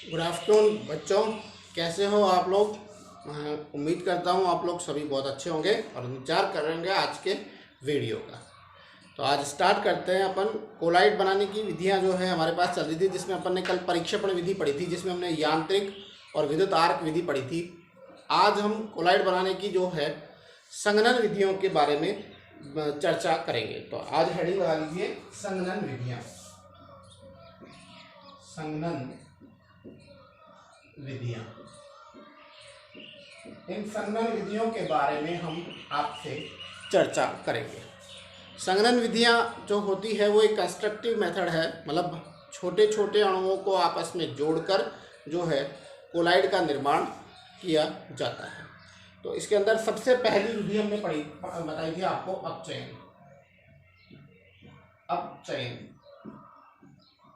Good afternoon बच्चों, कैसे हो आप लोग। मैं उम्मीद करता हूँ आप लोग सभी बहुत अच्छे होंगे और इंतजार कर रहे होंगे आज के वीडियो का। तो आज स्टार्ट करते हैं। अपन कोलाइड बनाने की विधियाँ जो है हमारे पास चल रही थी, जिसमें अपन ने कल परीक्षेपण विधि पढ़ी थी, जिसमें हमने यांत्रिक और विद्युत आर्क विधि पढ़ी थी। आज हम कोलाइड बनाने की जो है संघनन विधियों के बारे में चर्चा करेंगे। तो आज हेडिंग लगा लीजिए संघनन विधियाँ। संघनन विधियाँ, इन संघनन विधियों के बारे में हम आपसे चर्चा करेंगे। संघनन विधियाँ जो होती है वो एक कंस्ट्रक्टिव मेथड है, मतलब छोटे छोटे अणुओं को आपस में जोड़कर जो है कोलाइड का निर्माण किया जाता है। तो इसके अंदर सबसे पहली विधि हमने बताई थी आपको अपचयन।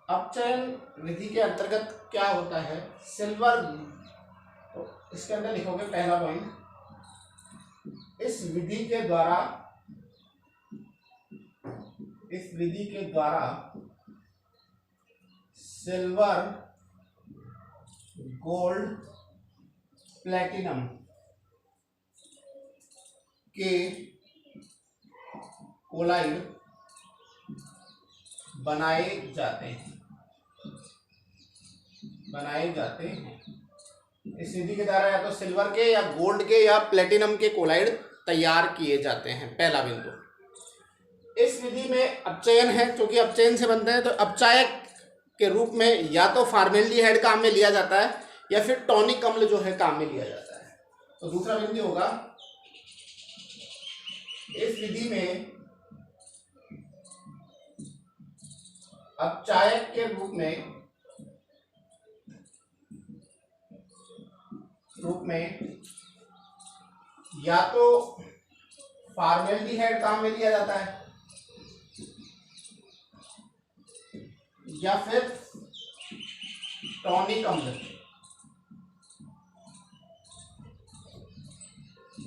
अपचयन विधि के अंतर्गत क्या होता है, सिल्वर, तो इसके अंदर लिखोगे पहला पॉइंट, इस विधि के द्वारा सिल्वर, गोल्ड, प्लेटिनम के कोलाइड बनाए जाते हैं। इस विधि के द्वारा या तो सिल्वर के या गोल्ड के या प्लेटिनम के कोलाइड तैयार किए जाते हैं, पहला बिंदु। इस विधि में अपचयन है, क्योंकि अपचयन से बनते हैं, तो अपचायक के रूप में या तो फॉर्मेल्डिहाइड काम में लिया जाता है या फिर टॉनिक अम्ल जो है काम में लिया जाता है। तो दूसरा बिंदु होगा, इस विधि में अपचायक के रूप में या तो फॉर्मेल्डिहाइड काम में लिया जाता है या फिर टॉनिक अम्ल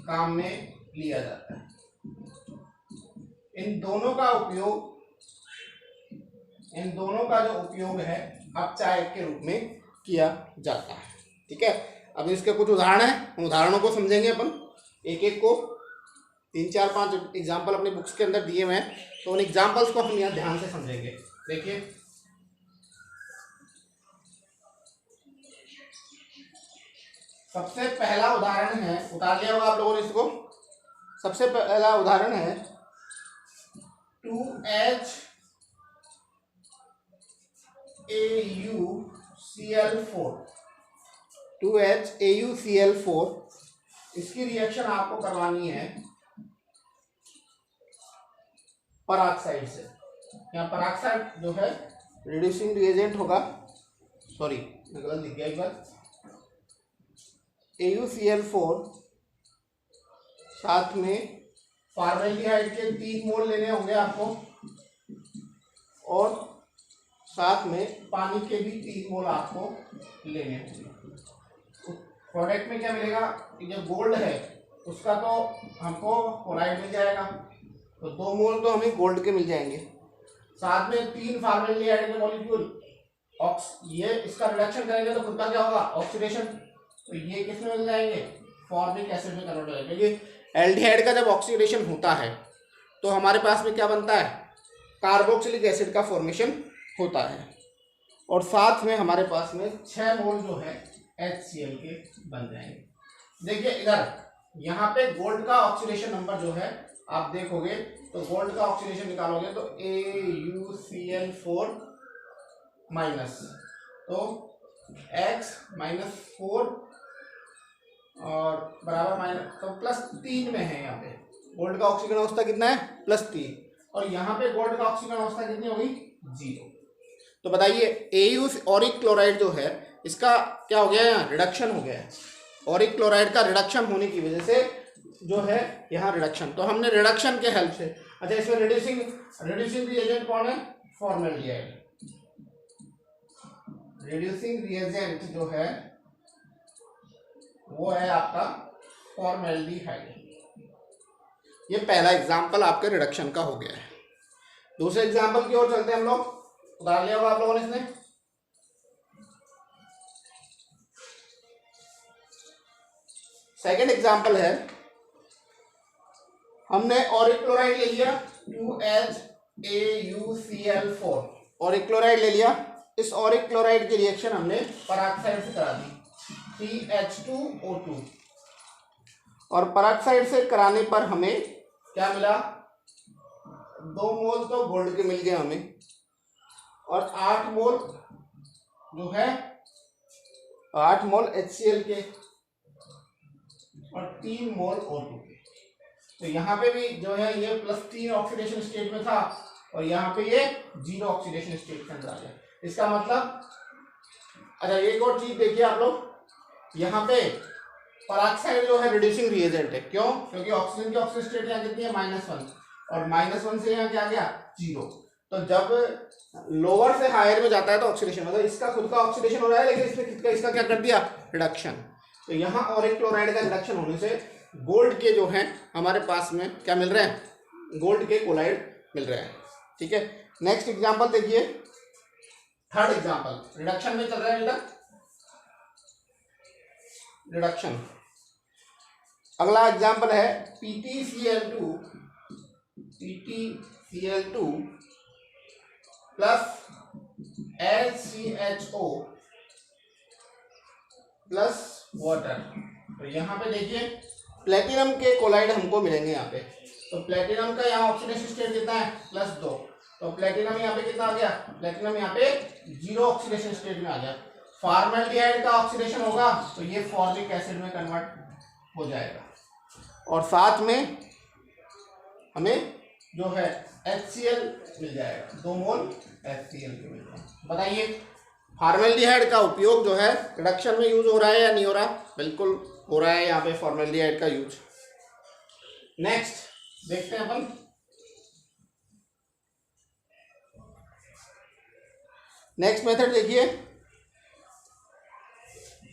काम में लिया जाता है। इन दोनों का जो उपयोग है अपचायक के रूप में किया जाता है। ठीक है, अब इसके कुछ उदाहरण हैं, उन उदाहरणों को समझेंगे अपन एक एक को। 3 4 5 एग्जाम्पल अपनी बुक्स के अंदर दिए हुए हैं, तो उन एग्जाम्पल्स को हम यहाँ ध्यान से समझेंगे। देखिए, सबसे पहला उदाहरण है, उतार लिया होगा आप लोगों ने इसको। सबसे पहला उदाहरण है 2HAuCl4। इसकी रिएक्शन आपको करवानी है पराक्साइड से। यहाँ पराक्साइड जो है रिड्यूसिंग रिएजेंट होगा, सॉरी गलत लिख गया एक बार, AuCl4 साथ में फॉर्मेल्डिहाइड के 3 मोल लेने होंगे आपको, और साथ में पानी के भी 3 मोल आपको लेने होंगे। तो प्रोडक्ट में क्या मिलेगा, जो गोल्ड है उसका तो हमको कोलाइड मिल जाएगा, तो 2 मोल तो हमें गोल्ड के मिल जाएंगे। साथ में 3 फॉर्मेल्डिहाइड के मॉलिक्यूल, ये इसका रिडक्शन करेंगे तो खुद का क्या होगा, ऑक्सीडेशन, तो ये किस में मिल जाएंगे, फॉर्मिक एसिड में कन्वर्ट हो जाएगा। क्योंकि एल्डिहाइड का जब ऑक्सीडेशन होता है तो हमारे पास में क्या बनता है, कार्बोक्सिलिक एसिड का फॉर्मेशन होता है, और साथ में हमारे पास में 6 मोल जो है HCl के बन जाएंगे। देखिए इधर यहाँ पे गोल्ड का ऑक्सीडेशन नंबर जो है आप देखोगे, तो गोल्ड का ऑक्सीडेशन निकालोगे तो AuCl4 माइनस, तो X -4 और बराबर माइनस, तो +3 में है। यहाँ पे गोल्ड का ऑक्सीजन अवस्था कितना है, +3, और यहाँ पे गोल्ड का ऑक्सीजन अवस्था कितनी होगी, 0। तो बताइए AU ऑरिक क्लोराइड जो है इसका क्या हो गया, यहाँ रिडक्शन हो गया है। ऑरिक क्लोराइड का रिडक्शन होने की वजह से जो है यहाँ रिडक्शन, तो हमने रिडक्शन के हेल्प से, अच्छा इसमें रिड्यूसिंग रिएजेंट कौन है, फॉर्मेल्डिहाइड। रिड्यूसिंग रिएजेंट जो है वो है आपका फॉर्मेल्डिहाइड। ये पहला एग्जाम्पल आपके रिडक्शन का हो गया है। दूसरे एग्जाम्पल की ओर चलते हैं हम लोग। उतार लिया होगा आप लोगों ने इसने। सेकेंड एग्जाम्पल है, हमने ऑरिक क्लोराइड ले लिया 2HAuCl4, ऑरिक क्लोराइड ले लिया। इस ऑरिक क्लोराइड की रिएक्शन हमने पराक्साइड से करा दी CH2O2, और पराक्साइड से कराने पर हमें क्या मिला, 2 मोल तो गोल्ड के मिल गए हमें, और 8 मोल जो है 8 मोल HCl के, और 3 मोल O2 के। तो यहाँ पे भी जो है ये +3 ऑक्सीडेशन स्टेट में था, और यहाँ पे ये 0 ऑक्सीडेशन स्टेट के अंदर आ गया। इसका मतलब, अच्छा एक और चीज देखिए आप लोग, यहाँ पे पराक्साइड जो है रिड्यूसिंग रिएजेंट है। क्यों? क्योंकि ऑक्सीजन की ऑक्सीजन स्टेट यहाँ कितनी है, -1, और -1 से यहाँ क्या गया, 0। तो जब लोअर से हायर में जाता है तो ऑक्सीडेशन, मतलब इसका खुद का ऑक्सीडेशन हो रहा है, लेकिन इसमें इसका क्या कर दिया, रिडक्शन। तो यहाँ ऑरिक क्लोराइड का रिडक्शन होने से गोल्ड के जो है हमारे पास में क्या मिल रहे हैं, गोल्ड के क्लोराइड मिल रहे हैं। ठीक है, नेक्स्ट एग्जांपल देखिए, थर्ड एग्जांपल, रिडक्शन में चल रहा है इधर, रिडक्शन। अगला एग्जांपल है PtCl2 plus HCHO plus water. तो यहाँ पे देखिए प्लेटिनम के कोलाइड हमको मिलेंगे यहाँ पे। तो प्लेटिनम का यहाँ ऑक्सीडेशन स्टेट कितना है, +2। तो प्लेटिनम यहाँ पे कितना आ गया, प्लेटिनम यहाँ पे 0 ऑक्सीडेशन स्टेट में आ गया। फॉर्मल्डिहाइड का ऑक्सीडेशन होगा तो ये फॉर्मिक एसिड में कन्वर्ट हो जाएगा, और साथ में हमें जो है HCl मिल जाएगा, 2 मोल HCl के मिल जाएगा। बताइए फॉर्मल्डिहाइड का उपयोग जो है रिडक्शन में यूज हो रहा है या नहीं हो रहा? बिल्कुल हो रहा है यहाँ पे फॉर्मल्डिहाइड का यूज। नेक्स्ट देखते हैं अपन, नेक्स्ट मेथड देखिए,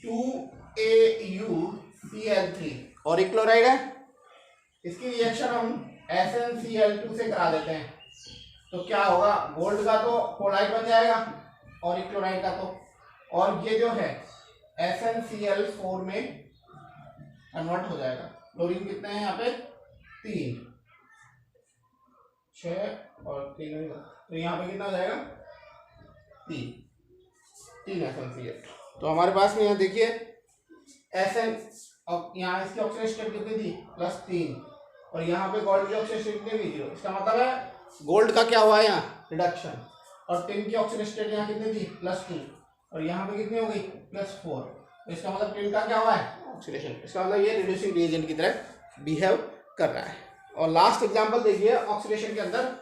2AuCl3 ऑरिक क्लोराइड है, इसकी रिएक्शन हम SnCl2 से करा देते हैं। तो क्या होगा, गोल्ड का तो क्लोराइड बन जाएगा, ऑरिक क्लोराइड का तो, और ये जो है SnCl4 में कन्वर्ट हो जाएगा। क्लोरीन कितने हैं यहाँ पे, 3, 6 और 3, तो यहाँ पे कितना हो जाएगा, 3 SnCl। तो हमारे पास में यहाँ देखिए Sn, और यहाँ इसकी ऑक्सीडेशन स्टेट कितनी थी, +3, और यहाँ पे गोल्ड की ऑक्सीडेशन स्टेट कितनी थी, 0। इसका मतलब है गोल्ड का क्या हुआ है यहाँ, रिडक्शन। और टिन की ऑक्सीडेशन स्टेट यहाँ कितनी थी, +2, और यहाँ पे कितनी हो गई, +4। तो इसका मतलब टिन का क्या हुआ है, ऑक्सीडेशन। इसका मतलब ये रिड्यूसिंग रिएजेंट की तरह बिहेव कर रहा है। और लास्ट एग्जांपल देखिए ऑक्सीडेशन के अंदर,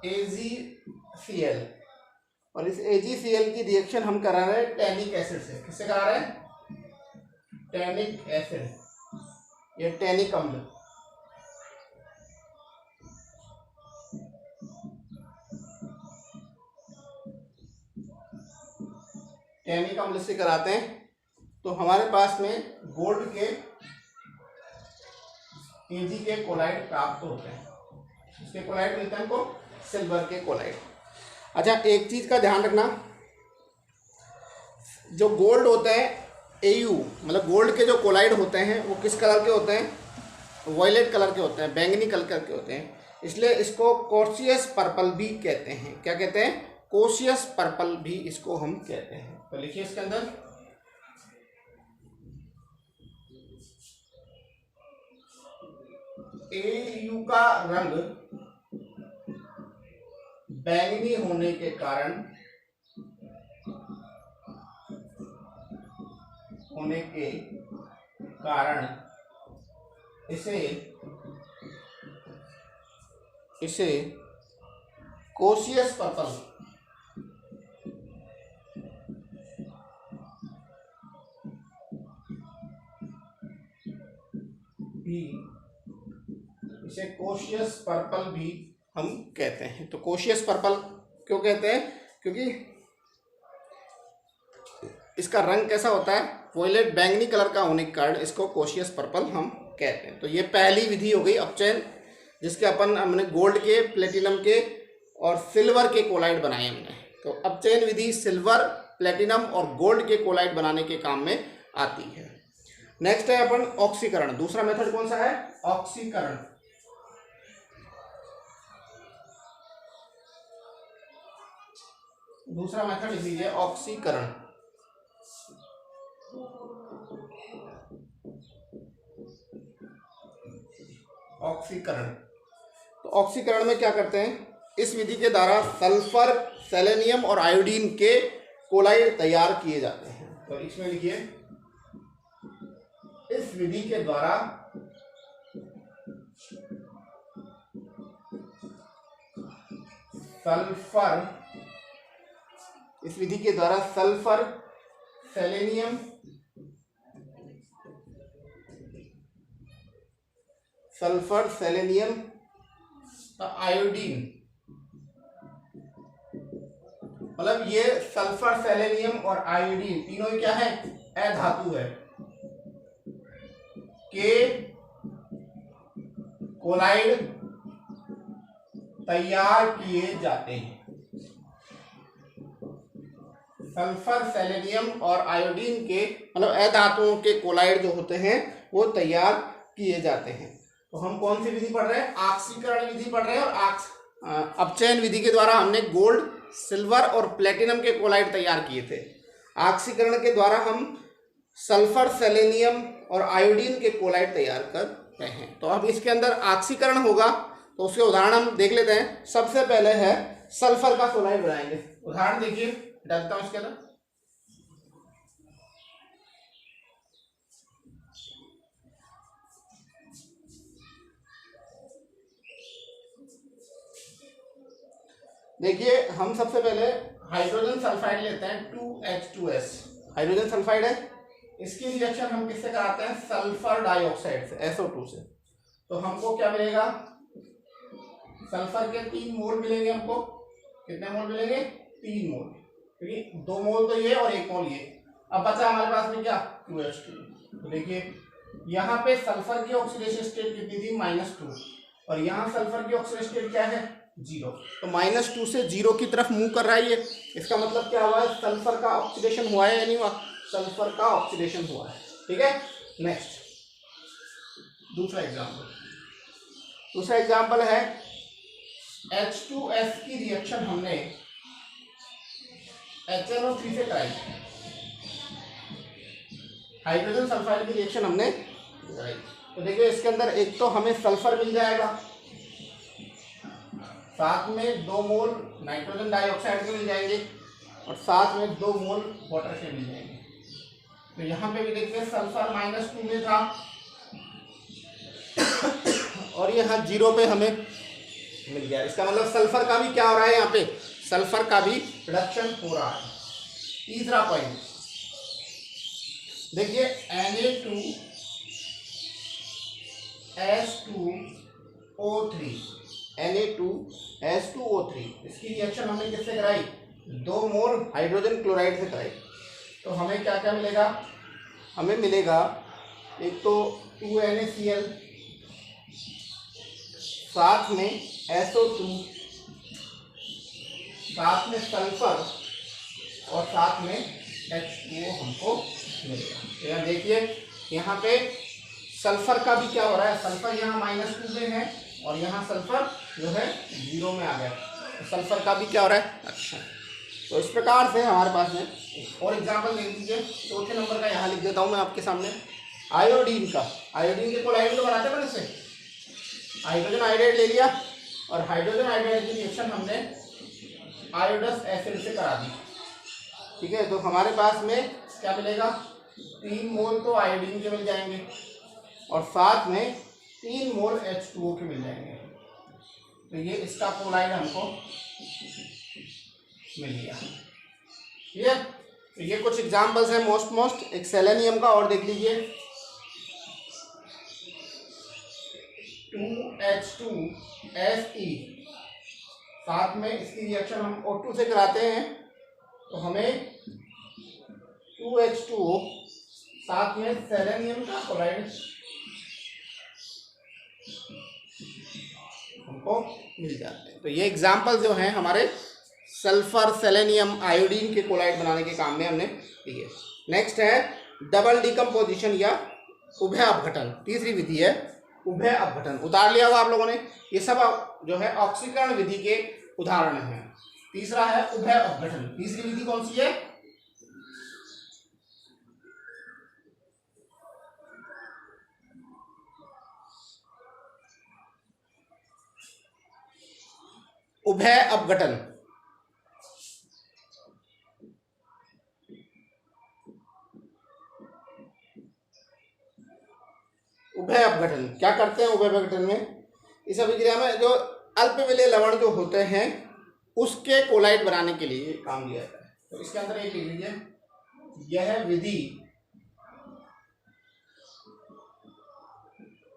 AgCl, और इस AgCl की रिएक्शन हम करा रहे हैं टैनिक एसिड से। किससे करा रहे हैं, टैनिक एसिड, ये टैनिक अम्ल। टैनिक अम्ल से कराते हैं तो हमारे पास में गोल्ड के Ag के कोलाइड प्राप्त होते हैं। इसके कोलाइड मिलते हैं हमको, सिल्वर के कोलाइड। अच्छा एक चीज का ध्यान रखना, जो गोल्ड होते हैं Au, मतलब गोल्ड के जो कोलाइड होते हैं वो किस कलर के होते हैं, वॉयलेट कलर के होते हैं, बैंगनी कलर के होते हैं। इसलिए इसको कोशियस पर्पल भी कहते हैं। क्या कहते हैं, कोशियस पर्पल भी इसको हम कहते हैं। तो लिखिए इसके अंदर, Au का रंग बैंगनी होने के कारण इसे कोशियस पर्पल भी हम कहते हैं। तो कोशियस पर्पल क्यों कहते हैं, क्योंकि इसका रंग कैसा होता है, वॉयलेट बैंगनी कलर का होने के कारण इसको कोशियस पर्पल हम कहते हैं। तो ये पहली विधि हो गई अपचयन, जिसके हमने गोल्ड के, प्लेटिनम के और सिल्वर के कोलाइड बनाए हमने। तो अपचयन विधि सिल्वर, प्लेटिनम और गोल्ड के कोलाइड बनाने के काम में आती है। नेक्स्ट है अपन ऑक्सीकरण। दूसरा मेथड कौन सा है? ऑक्सीकरण। दूसरा मेथड लिख लीजिए ऑक्सीकरण। ऑक्सीकरण, तो ऑक्सीकरण में क्या करते हैं? इस विधि के द्वारा सल्फर, सेलेनियम और आयोडीन के कोलाइड तैयार किए जाते हैं। तो इसमें लिखिए, इस विधि के द्वारा सल्फर, इस विधि के द्वारा sulphur, selenium, sulphur, selenium, iodine, मतलब ये सल्फर, सेलेनियम और आयोडीन तीनों ही क्या है? अधातु है, के कोलाइड तैयार किए जाते हैं। सल्फर, सेलेनियम और आयोडीन के मतलब अधातुओं के कोलाइड जो होते हैं वो तैयार किए जाते हैं। तो हम कौन सी विधि पढ़ रहे हैं? ऑक्सीकरण विधि पढ़ रहे हैं। और अपचयन विधि के द्वारा हमने गोल्ड, सिल्वर और प्लेटिनम के कोलाइड तैयार किए थे। ऑक्सीकरण के द्वारा हम सल्फर, सेलेनियम और आयोडीन के कोलाइड तैयार कर रहे हैं। तो अब इसके अंदर ऑक्सीकरण होगा तो उसके उदाहरण हम देख लेते हैं। सबसे पहले है सल्फर का कोलाइड बनाएंगे। उदाहरण देखिए, डालता हूं इसके अंदर। देखिए, हम सबसे पहले हाइड्रोजन सल्फाइड लेते हैं, 2H2S हाइड्रोजन सल्फाइड है। इसकी रिएक्शन हम किससे कराते हैं? सल्फर डाइऑक्साइड से, SO2 से। तो हमको क्या मिलेगा? सल्फर के 3 मोल मिलेंगे हमको। कितने मोल मिलेंगे? 3 मोल, क्योंकि 2 मोल तो ये और 1 मोल ये। अब बचा हमारे पास में क्या? 2H2। तो देखिए, यहाँ पे सल्फर की ऑक्सीडेशन स्टेट कितनी थी? -2। और यहाँ सल्फर की ऑक्सीडेशन स्टेट क्या है? 0। तो -2 से 0 की तरफ मूव कर रहा है ये। इसका मतलब क्या हुआ है? सल्फर का ऑक्सीडेशन हुआ है या नहीं हुआ? सल्फर का ऑक्सीडेशन हुआ है। ठीक है। नेक्स्ट, दूसरा एग्जाम्पल। दूसरा एग्जाम्पल है H2S की रिएक्शन हमने HNO3 से कराई। हाइड्रोजन सल्फाइड की रिएक्शन हमने कराई। तो देखिए, इसके अंदर एक तो हमें सल्फर मिल जाएगा, साथ में 2 मोल नाइट्रोजन डाइऑक्साइड के मिल जाएंगे और साथ में 2 मोल वाटर के मिल जाएंगे। तो यहाँ पे भी देखिए, सल्फर -2 में था और यहाँ 0 पे हमें मिल गया। इसका मतलब सल्फर का भी क्या हो रहा है? यहाँ पे सल्फर का भी रिडक्शन हो रहा है। तीसरा पॉइंट देखिए, Na2S2O3, Na2S2O3 इसकी रिएक्शन हमने किससे कराई? 2 मोल हाइड्रोजन क्लोराइड से कराई। तो हमें क्या क्या मिलेगा? हमें मिलेगा एक तो 2NaCl, साथ में SO2, साथ में सल्फर और साथ में H2O हमको मिलेगा। तो यहाँ देखिए, यहाँ पे सल्फर का भी क्या हो रहा है? सल्फर यहाँ -2 में है और यहाँ सल्फर जो है 0 में आ गया। तो सल्फर का भी क्या हो रहा है? अच्छा, तो इस प्रकार से हमारे पास में और एग्जाम्पल देख लीजिए। चौथे नंबर का यहाँ लिख देता हूँ मैं आपके सामने, आयोडीन का। आयोडीन के कोलाइड तो बनाते हैं ना, इससे हाइड्रोजन आयोडाइड ले लिया और हाइड्रोजन आयोडाइड की रिएक्शन हमने आयोडस एसिड से करा दी। ठीक है। तो हमारे पास में क्या मिलेगा? 3 मोल तो आयोडीन के मिल जाएंगे और साथ में 3 मोल H2O के मिल जाएंगे। तो ये इसका कोलाइड हमको मिल गया। ठीक है। तो ये कुछ एग्जाम्पल्स हैं मोस्ट। एक सेलेनियम का और देख लीजिए, 2H2Se, साथ में इसकी रिएक्शन हम O2 से कराते हैं तो हमें 2H2O साथ में सेलेनियम का क्लोराइड हमको हमको मिल जाते हैं। तो ये एग्जाम्पल जो हैं हमारे सल्फर सेलेनियम आयोडीन के कोलाइड बनाने के काम में हमने लिए। नेक्स्ट है डबल डिकम्पोजिशन या उभय अपघटन। तीसरी विधि है उभय अपघटन। उतार लिया होगा आप लोगों ने। ये सब जो है ऑक्सीकरण विधि के उदाहरण हैं। तीसरा है उभय अपघटन। तीसरी विधि कौन सी है? उभय अपघटन। उभय अपघटन क्या करते हैं? उभय अपघटन में इस अभिक्रिया में जो अल्प विलेय लवण जो होते हैं उसके कोलाइड बनाने के लिए काम लिया जाता है। तो इसके अंदर एक लिख लीजिए, यह विधि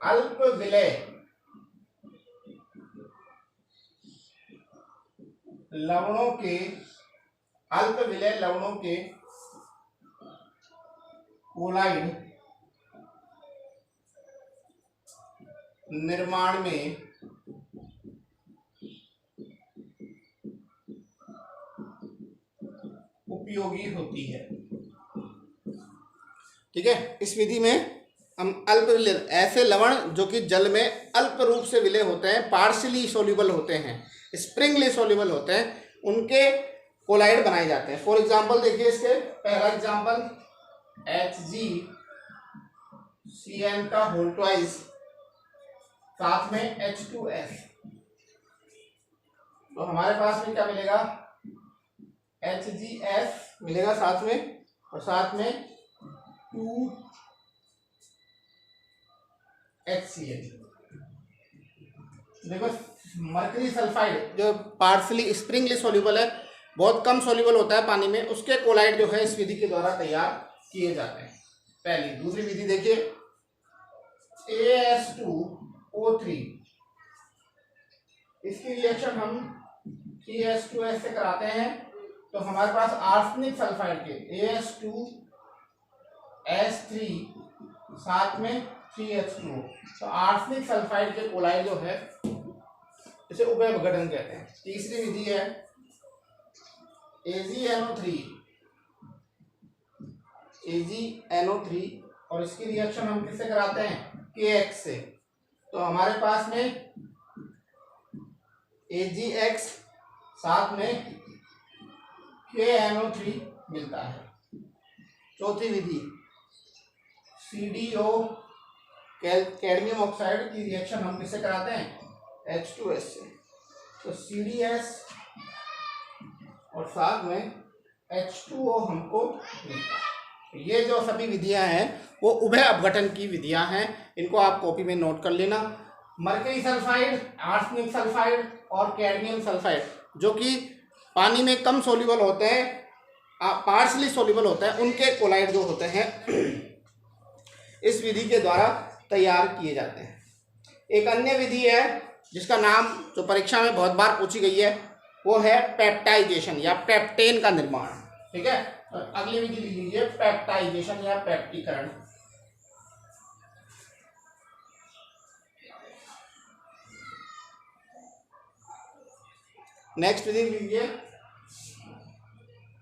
अल्प विलेय लवणों के कोलाइड निर्माण में उपयोगी होती है। ठीक है, इस विधि में हम अल्प विलेय ऐसे लवण जो कि जल में अल्प रूप से विलेय होते हैं, पार्शियली सोल्यूबल होते हैं, स्प्रिंगली सोल्यूबल होते हैं, उनके कोलाइड बनाए जाते हैं। फॉर एग्जांपल देखिए, इसके पहला एग्जांपल HgCN का होल ट्वाइस साथ में H2S। तो हमारे पास में क्या मिलेगा? HgS मिलेगा साथ में, और साथ में 2HCl। देखो मर्करी सल्फाइड जो पार्शियली स्प्रिंगली सॉल्युबल है, बहुत कम सॉल्युबल होता है पानी में, उसके कोलाइड जो है इस विधि के द्वारा तैयार किए जाते हैं। पहली। दूसरी विधि देखिए, AS2O3, इसकी रिएक्शन हम 3H2S से कराते हैं। तो हमारे पास आर्सेनिक सल्फाइड के AS2S3 साथ में 3H2O, तो आर्सेनिक सल्फाइड के कोलाइड जो है इसे उभय अपघटन कहते हैं। तीसरी विधि है AgNO3, और इसकी रिएक्शन हम किससे कराते हैं? KX से। तो हमारे पास में AgX साथ में KNO3 मिलता है। चौथी विधि CdO कैडमियम ऑक्साइड की रिएक्शन हम किससे कराते हैं? H2S से। तो CdS और साथ में H2O हमको मिलता है। ये जो सभी विधियां हैं वो उभय अपघटन की विधियां हैं, इनको आप कॉपी में नोट कर लेना। मर्करी सल्फाइड, आर्सेनिक सल्फाइड और कैडमियम सल्फाइड जो कि पानी में कम सोल्यूबल होते हैं, पार्शियली सोल्यूबल होते हैं, उनके कोलाइड जो होते हैं इस विधि के द्वारा तैयार किए जाते हैं। एक अन्य विधि है जिसका नाम जो परीक्षा में बहुत बार पूछी गई है वो है पेप्टाइजेशन या पेप्टेन का निर्माण। ठीक है, तो अगली विधि लिख लीजिए, पेप्टाइजेशन या पेप्टीकरण। नेक्स्ट विधि लीजिए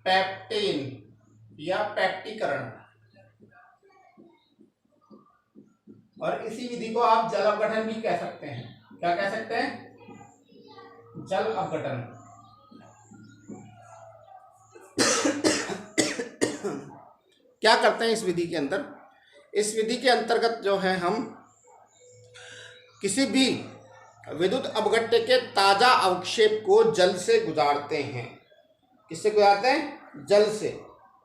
पेप्टेन या पेप्टीकरण, और इसी विधि को आप जल अपघटन भी कह सकते हैं। क्या कह सकते हैं? जल अपघटन। क्या करते हैं इस विधि के अंदर? इस विधि के अंतर्गत जो है हम किसी भी विद्युत अपघट्य के ताजा अवक्षेप को जल से गुजारते हैं। किससे गुजारते हैं? जल से।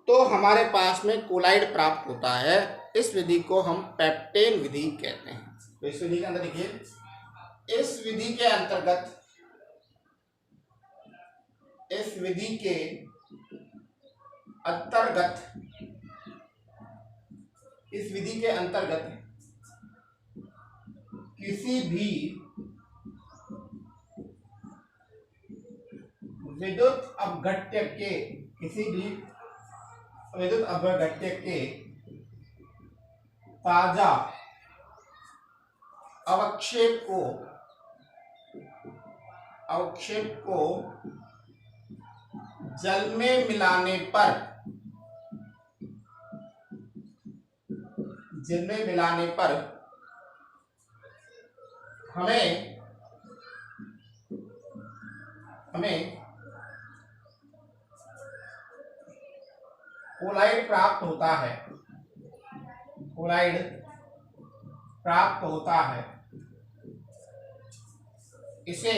तो हमारे पास में कोलाइड प्राप्त होता है। इस विधि को हम पेप्टेन विधि कहते हैं। तो इस विधि के अंदर देखिए, इस विधि के अंतर्गत किसी भी विद्युत अपघट्य के ताजा अवक्षेप को अवक्षेप को जल में मिलाने पर हमें कोलाइड प्राप्त होता है। इसे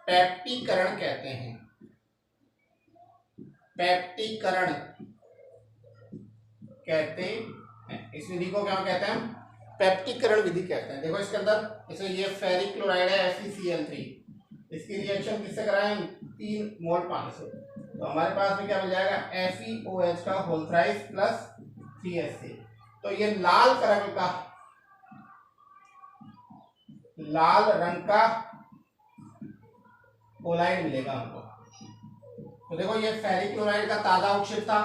पेप्टीकरण कहते हैं। इस विधि को क्या कहते हैं? पेप्टीकरण विधि कहते हैं। देखो इसके अंदर जैसे ये फेरिक क्लोराइड है FeCl3, इसकी रिएक्शन किससे कराएं? 3 मोल पानी से, तो हमारे पास में क्या मिल जाएगा? FeOH का होल थ्राइस प्लस 3H। तो ये लाल रंग का कोलाइड मिलेगा हमको। तो देखो ये फेरिक क्लोराइड का ताजा अवक्षेप था।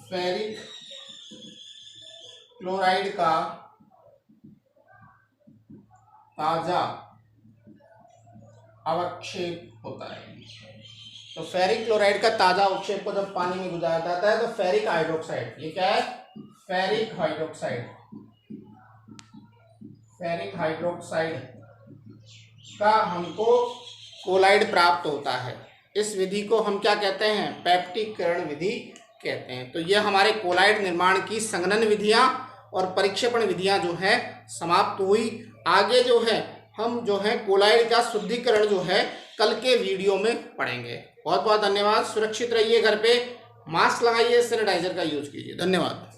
फेरिक क्लोराइड का ताजा अवक्षेप होता है। तो फेरिक क्लोराइड का ताजा अवक्षेप को जब पानी में गुजारा जाता है तो फेरिक हाइड्रोक्साइड, ये क्या है? फेरिक हाइड्रोक्साइड का हमको कोलाइड प्राप्त होता है। इस विधि को हम क्या कहते हैं? पेप्टीकरण विधि कहते हैं। तो ये हमारे कोलाइड निर्माण की संघनन विधियां और परिक्षेपण विधियां जो है समाप्त हुई। आगे जो है हम जो है कोलाइड का शुद्धिकरण जो है कल के वीडियो में पढ़ेंगे। बहुत बहुत धन्यवाद। सुरक्षित रहिए, घर पे मास्क लगाइए, सैनिटाइजर का यूज कीजिए। धन्यवाद।